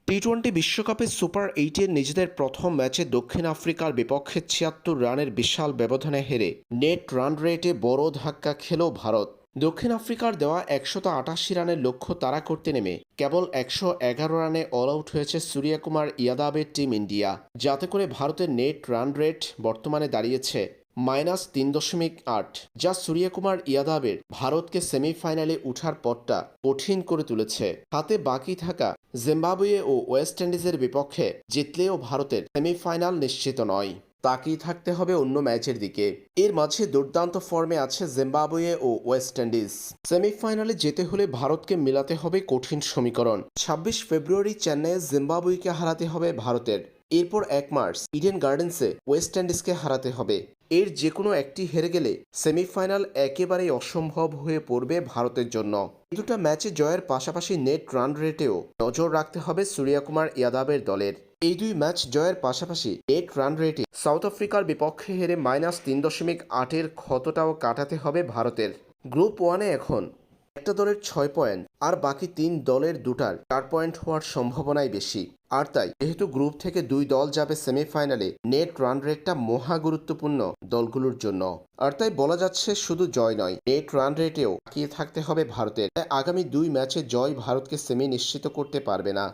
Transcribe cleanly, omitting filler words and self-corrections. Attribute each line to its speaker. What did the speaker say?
Speaker 1: T twenty বিশ্বকাপে super এইটের নিজেদের প্রথম ম্যাচে দক্ষিণ আফ্রিকার বিপক্ষে ৭৬ রানের বিশাল ব্যবধানে হেরে নেট রান রেটে বড় ধাক্কা খেল ভারত। দক্ষিণ আফ্রিকার দেওয়া ১৮৮ রানের লক্ষ্য তাড়া করতে নেমে কেবল ১১১ রানে অল আউট হয়েছে সূর্যকুমার ইয়াদাবের টিম ইন্ডিয়া, যাতে করে ভারতের নেট রান রেট বর্তমানে দাঁড়িয়েছে -৩.৮, যা সূর্যকুমার ইয়াদাবের ভারতকে সেমিফাইনালে উঠার পথটা কঠিন করে তুলেছে। হাতে বাকি থাকা জিম্বাবুয়ে ও ওয়েস্ট ইন্ডিজের বিপক্ষে জিতলেও ভারতের সেমিফাইনাল নিশ্চিত নয়। তাকিয়ে থাকতে হবে অন্য ম্যাচের দিকে। এর মাঝে দুর্দান্ত ফর্মে আছে জিম্বাবুয়ে ও ওয়েস্ট ইন্ডিজ। সেমিফাইনালে যেতে হলে ভারতকে মেলাতে হবে কঠিন সমীকরণ। ২৬ ফেব্রুয়ারি চেন্নাইয়ে জিম্বাবুয়েকে হারাতে হবে ভারতের। এরপর ১ মার্চ ইডেন গার্ডেন্সে ওয়েস্ট ইন্ডিজকে হারাতে হবে। এর যে কোনো একটি হেরে গেলে সেমিফাইনাল একেবারেই অসম্ভব হয়ে পড়বে ভারতের জন্য। দুটো ম্যাচে জয়ের পাশাপাশি নেট রান রেটেও নজর রাখতে হবে সূর্যকুমার ইয়াদাবের দলের। এই দুই ম্যাচ জয়ের পাশাপাশি নেট রান রেটে সাউথ আফ্রিকার বিপক্ষে হেরে -৩.৮-এর ক্ষতটাও কাটাতে হবে ভারতের। গ্রুপ ওয়ানে এখন একটা দলের ৬ পয়েন্ট আর বাকি ৩ দলের দুটার ৪ পয়েন্ট হওয়ার সম্ভাবনাই বেশি। আর তাই যেহেতু গ্রুপ থেকে ২ দল যাবে সেমিফাইনালে, নেট রান রেটটা মহা গুরুত্বপূর্ণ দলগুলোর জন্য। আর তাই বলা যাচ্ছে শুধু জয় নয়, নেট রান রেটেও তাকিয়ে থাকতে হবে ভারতের। তাই আগামী ২ ম্যাচে জয় ভারতকে সেমি নিশ্চিত করতে পারবে না।